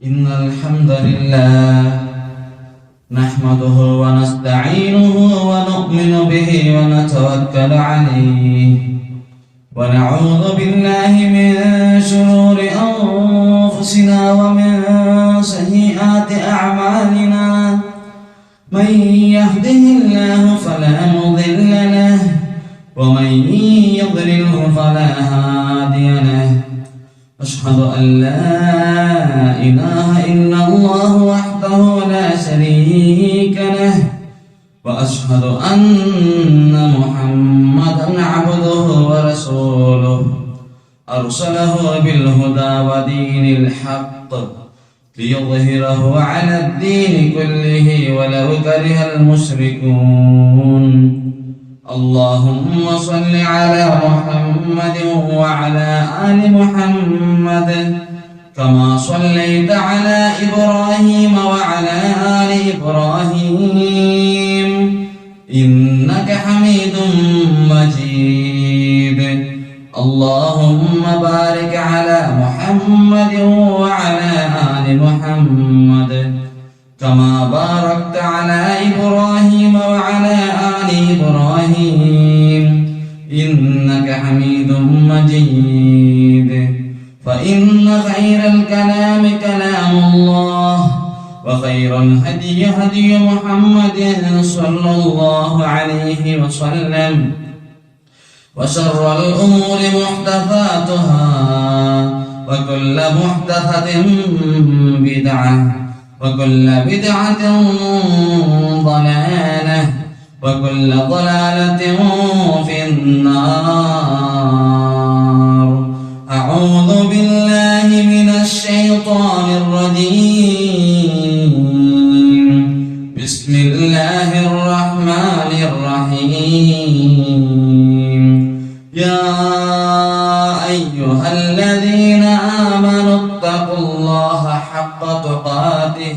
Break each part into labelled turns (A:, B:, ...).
A: إن الحمد لله نحمده ونستعينه ونؤمن به ونتوكل عليه ونعوذ بالله من شرور أنفسنا ومن سيئات أعمالنا من يهده الله فلا مضل له ومن يضلله فلا هادي له أشهد أن لا إله إلا الله وحده لا شريك له وأشهد أن محمدا عبده ورسوله أرسله بالهدى ودين الحق ليظهره على الدين كله ولو كره المشركون اللهم صل على محمد وعلى آل محمد كما صليت على إبراهيم وعلى آل إبراهيم إنك حميد مجيد اللهم بارك على محمد وعلى آل محمد كما باركت على إبراهيم وعلى آل إبراهيم إنك حميد مجيد فإن خير الكلام كلام الله وخير الهدي هدي محمد صلى الله عليه وسلم وشر الأمور محدثاتها وكل محدثة بدعة وكل بدعة ضلالة وكل ضلالة في النار أعوذ بالله من الشيطان الرجيم بسم الله الرحمن الرحيم يا أيها الذين آمنوا اتقوا الله حق تقاته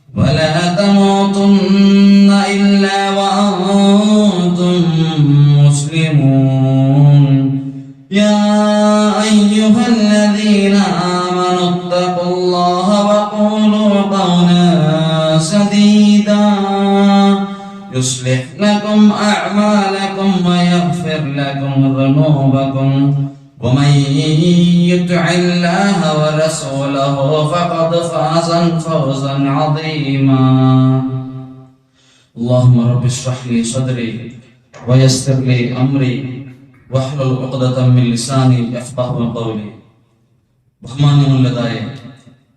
A: ولا تموتن إلا وأنتم مسلمون يا أيها الذين آمنوا اتقوا الله وقولوا قولا سديدا يصلح لكم أعمالكم ويغفر لكم ذنوبكم ومن يطع الله ورسوله فقد فاز فوزا عظيما اللهم رب اشرح لي صدري ويسر لي أمري واحلل عقدة من لساني يفقهوا قولي ബഹുമാന്യമുള്ളതായ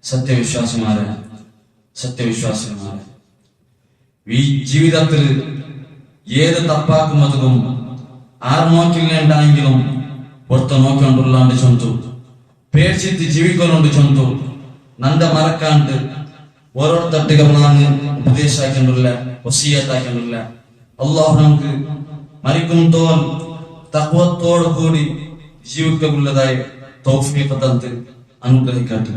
A: സത്യവിശ്വാസിമാരെ ഈ ജീവിതത്തിൽ ഏത് തപ്പാക്കുന്നതും ആർ നോക്കില്ലേണ്ടെങ്കിലും ಹೊರ್ತು ನೋಡ್ಕೊಂಡುಳ್ಳಾಂಡು ಚೊಂತು ಪೇರ್ಚಿತ್ತಿ ಜೀವಿಕೊಳ್ಳೊಂಡು ಚೊಂತು ನಂದ ಮರಕಾಂಡು ಓರೋರ್ ತಟ್ಟಿಗೆ ನಾನು ಉಪದೇಶ ಹಾಕೊಂಡುಲ್ಲ ವಸಿಯತ್ ಹಾಕೊಂಡುಲ್ಲ ಅಲ್ಲಾಹ್ ನಮ್ಗೆ ಮರಿಕುಂತೋಲ್ ತಕ್ವತ್ತೋಡು ಕೂಡಿ ಜೀವಿಕಗುಳ್ಳದಾಯ ತೌಫೀಕದಂತೆ ಅನುಗ್ರಹಿಕಾಟು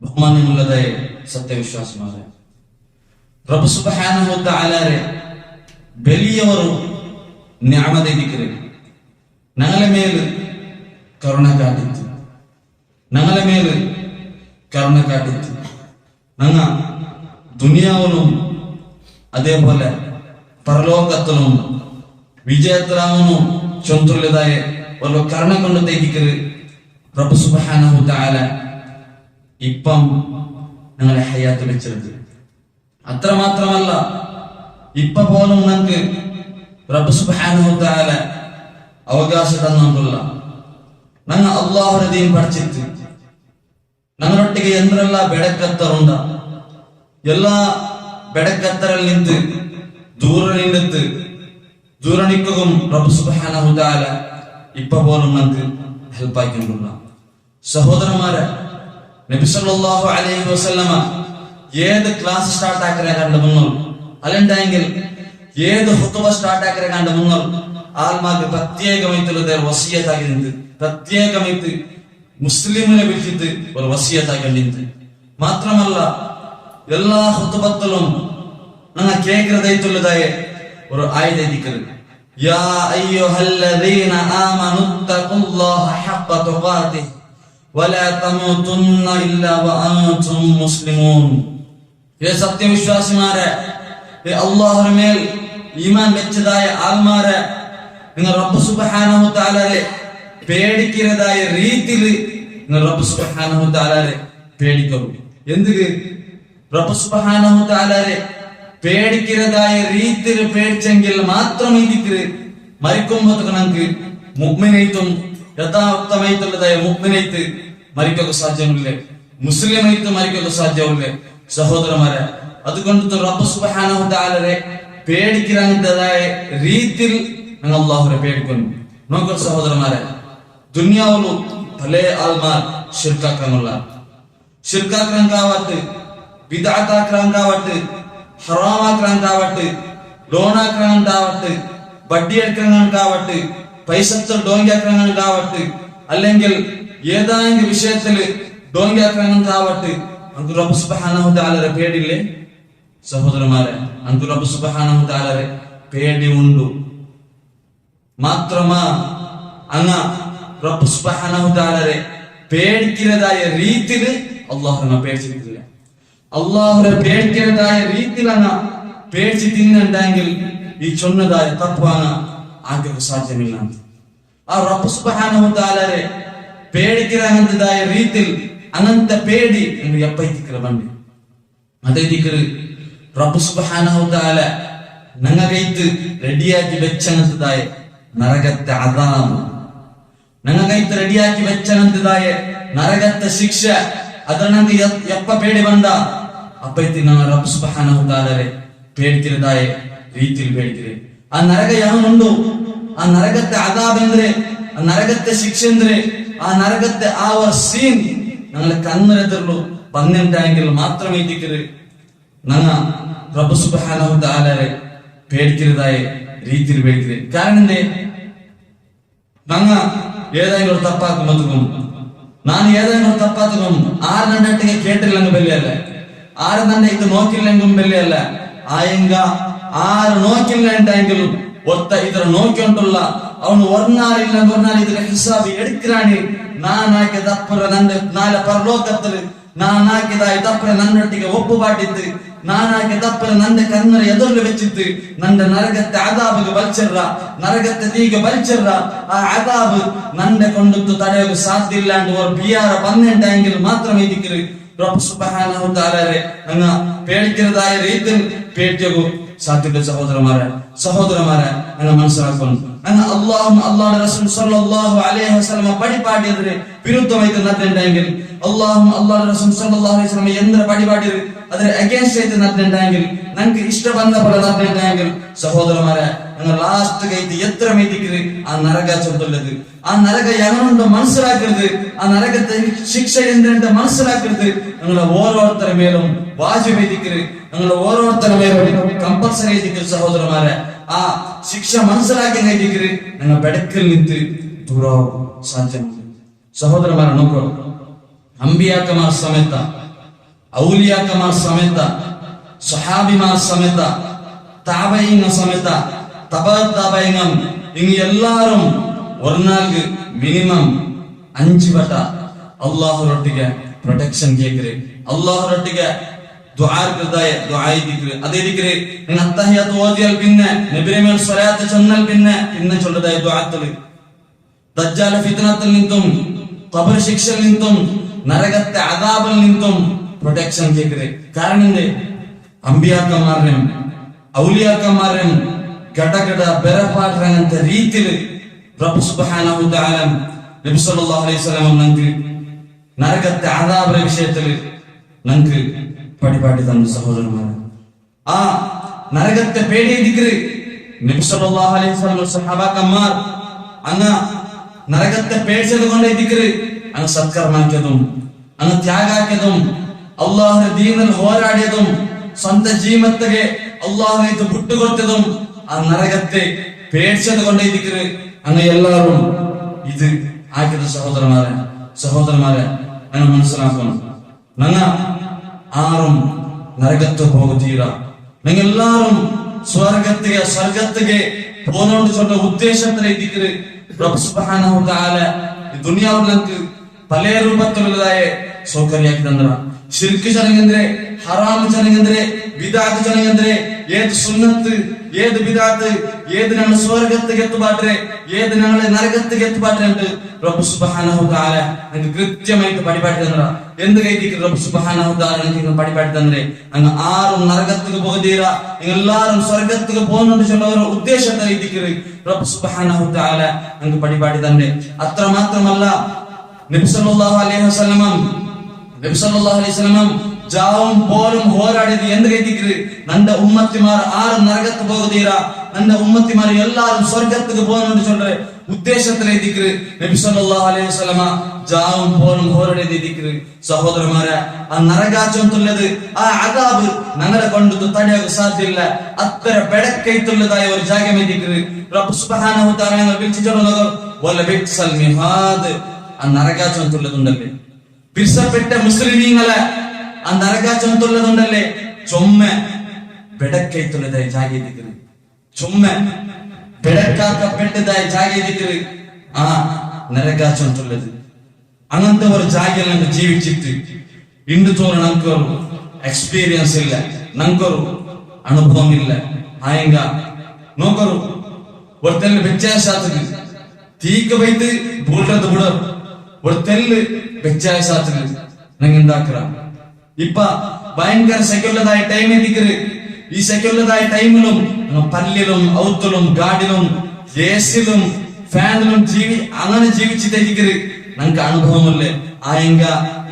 A: ಬಹುಮಾನ್ಯമുള്ളതായ സത്യവിശ്വാസിമാരെ ಪ್ರಭು ಸುಬ್ಹಾನಹು ವ ತಆಲಾರೆ ಬೆಲಿಯವರು ನ್ಯಾಮದಿಕ್ಕಿರೆ ഞങ്ങളെ മേൽ കരുണ കാട്ടിತ್ತು ഞങ്ങ ദുനിയാവിലും അതേപോലെ പരലോകത്തിലും വിജയത്തിലാവുന്നു ചൊന്തുള്ളതായ ഒരു കരുണ കൊണ്ട് തേക്കിക്കര് പ്രഭു സുബ്ഹാനഹു തആല ഇപ്പം ഞങ്ങളെ ഹയാത്ത് വെച്ചെടുത്ത് അത്രമാത്രമല്ല ഇപ്പ പോലും ഞങ്ങൾക്ക് പ്രഭു സുബ്ഹാനഹു തആല അവകാശ തന്നിട്ടുള്ള ഞങ്ങൾ അള്ളാഹുവിന്റെ ദീൻ പഠിച്ചിട്ട് ഞങ്ങളൊಟ್ಟಿಗೆ ಎಂದ್ರೆಲ್ಲ ಬೆಡಕತ್ತರುಂಡ ಎಲ್ಲ ಬೆಡಕತ್ತರಲ್ಲಿ ನಿಂತು ದೂರ ನಿಕ್ಕುം പ്രഭു സുബ്ഹാനഹു തആല ഇപ്പ പോലും ഞങ്ങൾക്ക് ഹെൽപ്പ് ആക്കിയിട്ടുള്ള സഹോദരന്മാരെ നബി സല്ലല്ലാഹു അലൈഹി വസല്ലമ ഏത് ക്ലാസ് സ്റ്റാർട്ട് ആക്കരെ കണ്ടു മുന്നോൾ അല്ലെണ്ടെങ്കിൽ ഏത് ഖുതുബ സ്റ്റാർട്ട് ആക്കരെ കണ്ടു മുന്നോൾ ആത്മാക്ക് പ്രത്യേകമായിട്ടുള്ള വസിയത്താക്കി പ്രത്യേകമായിട്ട് മുസ്ലിമിനെ വിളിച്ചിട്ട് ഒരു വസിയത്താക്കി മാത്രമല്ല എല്ലാ ഖുതുബത്തിലും ഞങ്ങൾ കേൾക്കുന്നതായിട്ടുള്ളതായ ഒരു ആയതിക്കരുത് يا أيها الذين آمنوا اتقوا الله حق تقاته വലാ തമൂതുന്ന ഇല്ലാ വഅൻതും മുസ്ലിമൂൻ. സത്യവിശ്വാസിമാരെ, അല്ലാഹുവിന്റെ മേൽ ഈമാൻ വെച്ചതായ ആൾമാരെ, നിങ്ങൾ റബ്ബ് സുബ്ഹാനഹു തആലയെ പേടിക്കുന്നതായ രീതിയിൽ നിങ്ങൾ റബ്ബ് സുബ്ഹാനഹു തആലയെ പേടിക്കൂ. എന്തിന്? റബ്ബ് സുബ്ഹാനഹു തആലയെ പേടിക്കുന്നതായ രീതിയിൽ പേടിച്ചെങ്കിൽ മാത്രം ഇതിക്ക് മരിക്കുമ്പോൾ നമുക്ക് മുഅ്മിനൈത്തും യഥാർത്ഥമായിട്ടുള്ളതായ മുഅ്മിനൈത്ത് മരിക്കൊക്കെ സാധ്യമില്ല, മുസ്ലിമായിട്ട് മരിക്കൊക്കെ സാധ്യമില്ല സഹോദരന്മാരെ. അതുകൊണ്ട് റബ്ബ് സുബ്ഹാനഹു തആലയെ പേടിക്കുന്നതായ രീതിയിൽ ഞങ്ങൾ അല്ലാഹുവിനെ പേടിക്കുന്നു. നോക്കൂ സഹോദരന്മാരെ, ദുനിയാവിലും പല ആൾമാർ ഷിർക്കാക്കാൻ കാവട്ട്, ബിദ്അത്താക്കാൻ കാവട്ട്, ഹറാമാക്കാൻ കാവട്ട്, ലോണാക്കാൻ കാവട്ട്, ബഡ്ഡിയെടുക്കാൻ കാവട്ട്, പൈസത്തിൽ ഡോങ്കിയാക്കാൻ കാവട്ട്, അല്ലെങ്കിൽ ഏതായെങ്കിലും വിഷയത്തില് ഡോങ്കിയാക്കാൻ കാവട്ട്, നമുക്ക് റബ്ബ് സുബ്ഹാനഹു തആലയെ പേടിയില്ലേ സഹോദരന്മാരെ? നമുക്ക് റബ്ബ് സുബ്ഹാനഹു തആലയെ പേടി ഉണ്ട്. മാത്രമാ അങ്ങ് റബ്ബ് സുബ്ഹാനഹു തആലയെ പേടിക്കുന്നതായ രീതിയിൽ അല്ലാഹുവിനെ പേടിച്ചിട്ടില്ല. അല്ലാഹുവിനെ പേടിക്കുന്നതായ രീതിയിൽ അങ്ങ് പേടിച്ച് തിന്നുണ്ടെങ്കിൽ ഈ ചൊന്നതായ തത്വാണ് ആർക്കും സാധ്യമില്ല. ആ റബ്ബ് സുബ്ഹാനഹു തആലയെ പേടിക്കുന്നതായ രീതിയിൽ അങ്ങനത്തെ പേടി നിങ്ങൾ എപ്പത്തിക്കല ബണ്ടി അതേ ദിക്റ് റബ്ബ് സുബ്ഹാനഹു തആല ഞങ്ങകൈത്ത് റെഡിയാക്കി വെച്ചതായ നരകത്തെ അദാബ്, ഞങ്ങകൈത്ത് റെഡിയാക്കി വെച്ചതായ നരകത്തെ ശിക്ഷ, ಅದನ್ನ ಎಪ್ಪ ಬೇಡಿ ಬಂದ ಅಪ್ಪೈತಿ ನಾನು ರಬ್ಬ್ ಸುಬ್ಹಾನಹು ತಆಲയെ പേടിക്കുന്നതായ രീതിയിൽ പേടിക്കുന്നത്. ആ നരക യാമുണ്ട്, ആ നരകത്തെ അദാബ് ಅಂದ್ರೆ, ആ നരകത്തെ ശിക്ഷ ಅಂದ್ರೆ, ആ നരകത്തെ ആ ഒരു സീൻ ഞങ്ങളെ കണ്ണെതിർಲು ಬಂದಿದ್ದಾങ്കിൽ മാത്രമേ ഇതിക്കത് ഞങ്ങ റബ്ബ് സുബ്ഹാനഹു തആലയെ പേടിക്കുന്നതായ രീതിയിൽ പേടിക്കുന്നത്. കാരണം എന്തേ? ഞങ്ങ ഏതെങ്കിലും ഒരു തപ്പാക്കുമ്പത്തും ನಾನು ഏതെങ്കിലും തപ്പാത്തും ആര് നന്നിട്ടിಗೆ കേട്ടില്ലെങ്കിൽ ಬೆಲೆಯಲ್ಲ, ആര് നന്നെ ഇത് നോക്കില്ലെങ്കിലും ಬೆಲೆಯಲ್ಲ. ആയെങ്ക ആര് നോക്കില്ല ഉണ്ടെങ്കിലും ഒത്ത ಇದರ നോക്കിക്കൊണ്ടുള്ള ಅವನು ഒന്നാലില്ലെങ്കിൽ ಇದರ ಹಿಸಾಬ್ എടുക്കാണ്. ನಾನಾಕೆ ತಪ್ಪರ ನನ್ನ ನಾಳೆ ಪರಲೋಕത്തിൽ ನಾನಾಕಿದಾಯ ತಪ್ಪರ ನನ್ನೊಟ್ಟಿಗೆ ಒಪ್ಪುಬಾಟಿದ್ದು, ನಾನಾಕೆ ತಪ್ಪರ ನನ್ನ ಕನ್ನಡ ಎದುರು വെച്ചിട്ട് ನನ್ನ നരകത്തെ അദാബ് വലിച്ചെറ, നരകത്തെ തീಗೆ വലിച്ചെറ. ആ അദാബ് നന്നെ കൊണ്ടു തടയാൻ സാധ്യമില്ലാണ്ട് ഒരു ബിയാറ പന്നെങ്കിൽ മാത്രമേ ഇതിക്ക് റബ്ബ് സുബ്ഹാനഹു തആലയെ അങ്ങ പേടിക്കുന്നതായ രീതിയിൽ പേടിയോ സാധ്യത. സഹോദരന്മാരെ അങ്ങ് മനസ്സിലാക്കണം. അങ്ങ് അല്ലാഹുവിന്റെ റസൂൽ സല്ലല്ലാഹു അലൈഹി വസല്ലം പടിപാടിയതിന് വിരുദ്ധമായിട്ട് നടന്നിട്ടുണ്ടെങ്കിൽ, അല്ലാഹുവിന്റെ റസൂൽ സല്ലല്ലാഹു അലൈഹി വസല്ലം എന്ത് പടിപാടിയത് അതിന് അഗൈൻസ്റ്റ് ആയിട്ട് നടന്നിട്ടുണ്ടെങ്കിൽ, നമുക്ക് ഇഷ്ടബന്ധ പോലെ നടന്നിട്ടുണ്ടെങ്കിൽ സഹോദരന്മാരെ ഞങ്ങൾ ലാസ്റ്റ് കൈത്ത് എത്ര മേടിക്കരുത് ആ നരക ചൊല്ലുള്ളത്. ആ നരക എങ്ങനുണ്ട് മനസ്സിലാക്കരുത്, ആ നരകത്തെ ശിക്ഷ എന്തുണ്ട് മനസ്സിലാക്കരുത്. ഞങ്ങളെ ഓരോരുത്തരുടെ മേലും വാജിബ് എത്തിക്കരുത്, ഞങ്ങളെ ഓരോരുത്തരുടെ മേലും കമ്പൽസറി എത്തിക്കരുത്. സഹോദരന്മാരെ ആ ശിക്ഷ മനസ്സിലാക്കി എത്തിക്കരുത്. ഞങ്ങൾ ബെടക്കിൽ നിന്ന് ദൂരം സാധ്യമാണ്. സഹോദരന്മാരെ നോക്കൂ, അമ്പിയാക്കന്മാർ സമേത, ഔലിയാക്കന്മാർ സമേത, സ്വഹാബിമാർ സമേത, താബഈന സമേത, തബഅത്താബഈനം ഇങ്ങ എല്ലാരും ഒരു നാൾക്ക് മിനിമം 5 വട്ട അല്ലാഹുവൊട്ടിಗೆ ಪ್ರೊಟೆಕ್ಷನ್ ಕೇಕ್ರೆ, ಅಲ್ಲಾಹರೊಟ್ಟಿಗೆ ದುಆ ಇದಿಕ್ರೆ. ಅದೇ ದಿಕ್ರೆ ನೀನು ಅತ್ತಹಿಯಾತ್ ಓದಿಯಲ್ ಪಿನ್ನೆ ನಬಿ ಮೇಲೆ സ്വലാത്ത് ചൊന്നൽ പിന്നെ ചൊല്ലതായ ദുആത്തിൽ ദജ്ജാൽ ഫിത്നത്തിൽ നിന്നും ഖബർ ശിക്ഷയിൽ നിന്നും നരകത്തെ അദാബിൽ നിന്നും പ്രൊട്ടക്ഷൻ കേക്രെ. കാരണം എന്തേ? അമ്പിയാക്കന്മാരും ഔലിയാക്കന്മാരും ഘടകട ബെറപ്പാട്ടങ്ങനത്തെ രീതിയിൽ റബ്ബ് സുബ്ഹാനഹു തആല നബി സല്ലല്ലാഹു അലൈഹി വസല്ലം നമുക്ക് നരകത്തെ അദാബിന്റെ വിഷയത്തിൽ നമുക്ക് പടിപാടി തന്ന സഹോദരന്മാരെ. ആ നരകത്തെ പേടിയിരിക്കര് നബി സല്ലല്ലാഹു അലൈഹി വസല്ലം സഹാബാക്കന്മാർ അങ്ങ് നരകത്തെ പേടിച്ചത് കൊണ്ട് ഇരിക്കര് അങ്ങ് സത്കർമാക്കിയതും അങ്ങ് ത്യാഗാക്കിയതും അള്ളാഹുവിന്റെ ദീനിൽ പോരാടിയതും സ്വന്തം ജീവത്തെ അള്ളാഹുവിനെ വിട്ടുകൊടുത്തതും ആ നരകത്തെ പേടിച്ചത് കൊണ്ട് ഇരിക്കര് അങ്ങ് എല്ലാവരും ഇത് ആക്കിയത്. സഹോദരന്മാരെ അങ്ങ് മനസ്സിലാക്കണം. ഞങ്ങ ആരും നരകത്ത് പോകുകയില്ല. നിങ്ങൾ എല്ലാവരും സ്വർഗത്തിಗೆ പോന്നോണ്ട് ചൊന്ന ഉദ്ദേശത്തിലെ ഇരിക്കര് റബ്ബ് സുബ്ഹാനഹു തആല ഈ ദുനിയാവിൽ നമുക്ക് പല രൂപത്തിലുള്ളതായ സൗകര്യാക്കി തന്ന ಶಿರ್ಕ್ ಜನಗಂದ್ರೆ ಹರಾಮ್ ಜನಗಂದ್ರೆ ಬಿದಾತ್ ಜನಗಂದ್ರೆ ಏದ್ ಸುನ್ನತ್ ಏದ್ ಬಿದಾತ್ ಏದ್ ನಮ್ಮ ಸ್ವರ್ಗಕ್ಕೆ ಎತ್ತುಬಾಟ್ರೆ ಏದ್ ഞങ്ങളെ നരകത്തിലേക്ക് എത്തുപാട്ടെ എന്ന് റബ്ബ് സുബ്ഹാനഹു തആല നമുക്ക് കൃത്യമായിട്ട് പഠിപ്പാട്ടി തന്നറ എന്ത് കൈതിക്ക് റബ്ബ് സുബ്ഹാനഹു തആല നമുക്ക് പഠിപ്പാട്ടി തന്നേ അങ്ങ് ആരും നരകത്തിലേക്ക് പോകതീര എല്ലാരും സ്വർഗ്ഗത്തിലേക്ക് പോകുന്നുണ്ട് ചൊല്ല ഒരു ഉദ്ദേശത്തെ കൈതിക്ക് റബ്ബ് സുബ്ഹാനഹു തആല നമുക്ക് പഠിപ്പാട്ടി തന്നേ അത്ര മാത്രമല്ല നബി സല്ലല്ലാഹു അലൈഹി വസല്ലം ജാവും പോലും ಹೋರಾಡಿದ ಎಂದು ಕೈತಿಕ್ರಿ ನನ್ನ ಉಮ್ಮತ್ತಿಮಾರ್ ಆರು ನರಕಕ್ಕೆ ಹೋಗದೀರ ನನ್ನ ಉಮ್ಮತ್ತಿಮಾರ್ ಎಲ್ಲಾರು ಸ್ವರ್ಗಕ್ಕೆ போகணும்னு சொல்ற ഉദ്ദേശത്തിൽ എത്തിക്ക് നബി സല്ലല്ലാഹു അലൈഹി വസല്ലമ ജാവും പോലും ಹೋರಾಡಿದ എത്തിക്ക് സഹോദരന്മാരെ ആ നരകാചുള്ളത് ആ അദാബ് ഞങ്ങളെ കൊണ്ട് തടയാൻ സാധ്യമില്ല അത്ര ബെടക്കൈത്തുള്ളതായ ഒരു ജാഗം എത്തിക്ക് റബ്ബ് സുബ്ഹാനഹു തആല ഞങ്ങൾ വിളിച്ചു ചൊല്ലുന്നത് വല ബിക്സൽ മിഹാദ് ആ നരകാചുള്ളതുണ്ടല്ലേ പിരിസപ്പെട്ട മുസ്ലിമീങ്ങളെ ആ നരകാചുള്ളതുണ്ടല്ലേ ചൊമ്മ ബെടക്കൈത്തുള്ളതായി ജാഗിരിക്കുന്നത് ചുമ്മ ಬೆಳಕಾಕപ്പെട്ടതായി ಜಾಗದಿಕ್ಕಿರಿ ಆ ನರಕಾಚುള്ളത് അങ്ങനത്തെ ഒരു ജാഗയിൽ നമ്മൾ ജീവിച്ചിട്ട് ഇന്ന് തോന്നുന്ന നമുക്കൊരു എക്സ്പീരിയൻസ് ഇല്ല നമുക്കൊരു അനുഭവം ഇല്ല ആയെങ്ക നോക്കറു ഒരുത്തല്ല വ്യത്യാസത്തിന് തീക്ക് വൈത്ത് ബോൾறது கூட ഒരുത്തല്ല വ്യത്യാസത്തിന് നിങ്ങൾ എന്താക്കറ ഇപ്പ ഭയങ്കര സെക്യുലറായ ടൈം എത്തിക്കറ് ഈ സെക്യുലറായ ടൈമിലും പല്ലിലും ഔത്തിലും ഗാഡിലും ഏസിലും ഫാനിലും അങ്ങനെ ജീവിച്ചിട്ടേക്കിക്കറ് നമുക്ക് അനുഭവമല്ലേ ആയെങ്ക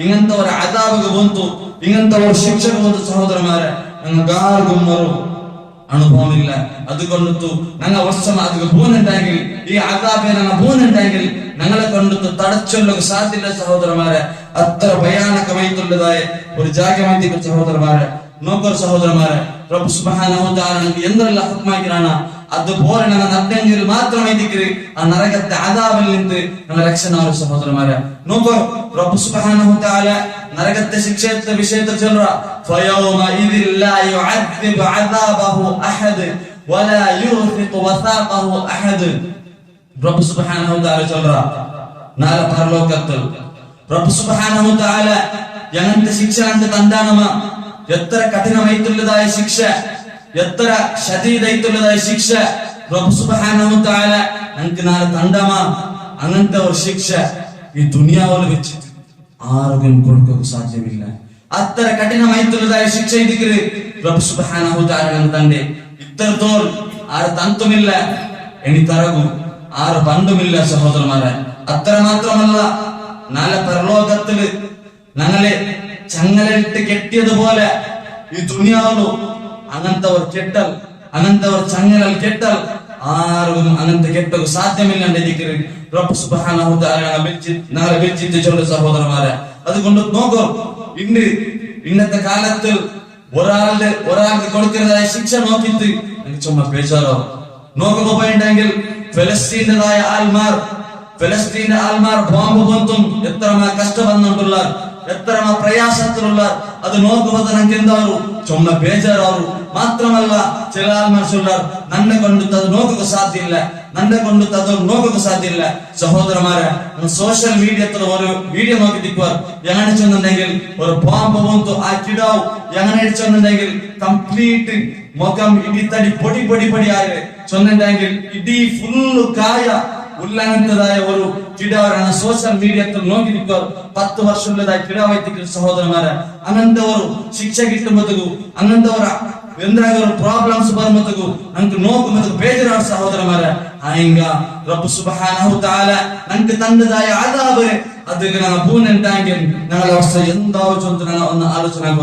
A: ഇങ്ങനത്തെ ഒരു അദാബ് ಬಂತು ഇങ്ങനത്തെ ഒരു ശിക്ഷ ಬಂತು സഹോദരന്മാരെ ഞങ്ങൾക്ക് ആർക്കും ഒരു അനുഭവമില്ല അതുകൊണ്ടു ഞങ്ങൾ വർഷം അത് പോകുന്നുണ്ടെങ്കിൽ ഈ അദാബെ ഞങ്ങൾ പോകുന്നുണ്ടെങ്കിൽ ഞങ്ങളെ കൊണ്ടു തടച്ചൊല്ലുക സാധ്യല്ല സഹോദരന്മാരെ അത്ര ഭയാനകമായിട്ടുള്ളതായ ഒരു ജാഗമായിട്ട് സഹോദരന്മാരെ നോക്കർ സഹോദരന്മാരെ റബ്ബ് സുബ്ഹാനഹു തആല നമുക്ക് എന്തെല്ലാം ഹുക്മാക്കിയാണ് അതുപോലെ ഞങ്ങൾ നടന്നെങ്കിൽ മാത്രമേ ആ നരകത്തെ അദാബിൽ നിന്ന് ഞങ്ങൾ രക്ഷനാവും സഹോദരന്മാരെ നോക്കോ റബ്ബ് സുബ്ഹാനഹു തആല നരകത്തെ ശിക്ഷയുടെ വിഷയത്തിൽ ചൊല്ലുക ഫയൗമ ഇദിൽ ലാ യുഅദ്ദിബു അദാബഹു അഹദ് വലാ യുർഫിഖു വസാഖഹു അഹദ് റബ്ബ് സുബ്ഹാനഹു തആല ചൊല്ലുക നാളെ പരലോകത്തിൽ റബ്ബ് സുബ്ഹാനഹു തആല ഞങ്ങളുടെ ശിക്ഷ തന്താണമ എത്ര കഠിനമായിട്ടുള്ളതായ ശിക്ഷ എത്ര ശദീദായിട്ടുള്ളതായ ശിക്ഷ റബ്ബ് സുബ്ഹാനഹു തആല നമുക്ക് നാളെ തണ്ടമ അങ്ങനത്തെ ഒരു ശിക്ഷ ഈ ദുനിയാവിൽ വെച്ചിട്ട് ആർക്കും കൊടുക്കാൻ സാധ്യമില്ല അത്ര കഠിനമായിട്ടുള്ളതായ ശിക്ഷ ഇതിക്ക് റബ്ബ് സുബ്ഹാനഹു തആല നമുക്ക് തന്റെ ഇത്രത്തോൾ ആര് തന്തുമില്ല എനി തരകു ആര് ബന്ധുമില്ല സഹോദരന്മാരെ അത്ര മാത്രമല്ല നാളെ പരലോകത്തില് ഞങ്ങളെ ചങ്ങലയിട്ട് കെട്ടിയതുപോലെ ഈ ദുനിയാവിലും അങ്ങനത്തെ ഒരു കെട്ടൽ അങ്ങനത്തെ ഒരു ചങ്ങലൽ കെട്ടൽ ആർക്കും അങ്ങനത്തെ കെട്ടൽ സാധ്യമില്ല റബ്ബ് സുബ്ഹാനഹു തആല ഞങ്ങളെ വിളിച്ചിട്ട് ചൊല്ലുന്ന സഹോദരന്മാരെ അതുകൊണ്ട് നോക്കൂ ഇന്നത്തെ കാലത്ത് ഒരാൾക്ക് കൊടുക്കുന്നതായ ശിക്ഷ നോക്കിയിട്ട് എനിക്ക് ചുമ്മാ പേച്ചാറോ നോക്കുമ്പോ പോയിട്ടുണ്ടെങ്കിൽ ഫലസ്തീൻ്റെതായ ആൽമാർ ബോംബ് ബന്ധം എത്ര കഷ്ടം വന്നിട്ടുള്ള എത്ര പ്രയാസത്തിലുള്ള അത് നോക്കുമ്പോൾ നമുക്ക് എന്താവും ചുമ്മ ಬೇಜಾರು മാത്രമല്ല ചില ആൾമാർ ചൊല്ലാർ നന്നെ കൊണ്ട് അത് നോക്കുക സാധ്യമില്ല നന്നെ കൊണ്ട് അത് നോക്കുക സാധ്യമില്ല സഹോദരന്മാരെ സോഷ്യൽ മീഡിയത്തിൽ ഒരു വീഡിയോ നോക്കിത്തിക്കുവാർ എങ്ങനെ ചെന്നുണ്ടെങ്കിൽ ഒരു ബോംബ് വന്നു ആ കിടാവ് എങ്ങനെ ചെന്നുണ്ടെങ്കിൽ കംപ്ലീറ്റ് മുഖം ഇടി തടി പൊടി പൊടി പൊടി ആയ ചെന്നുണ്ടെങ്കിൽ ഇടി ഫുള്ള് കായ ഉള്ളങ്ങനത്തതായ ഒരു കിടാവാണ് സോഷ്യൽ മീഡിയത്തിൽ നോക്കി നിൽക്കുക 10 വർഷമുള്ളതായ കിടാവായി സഹോദരന്മാരെ അങ്ങനത്തെ ഒരു ശിക്ഷ കിട്ടുമ്പോഴത്തേക്കു അങ്ങനത്തെ ഒരു എന്തെങ്കിലും ഒരു പ്രോബ്ലംസ് വരുമ്പോഴത്തേക്കു നമുക്ക് നോക്കുമ്പോഴത്തേക്ക് ಬೇಜಾರು സഹോദരന്മാരെ ആയെങ്ക റബ്ബ് സുബ്ഹാനഹു തആല നമുക്ക് തന്നതായ അദാബ് അത് ഞങ്ങൾ പൂനെണ്ടെങ്കിൽ ഞങ്ങളുടെ അവസ്ഥ എന്താവും ഒന്ന് ആലോചന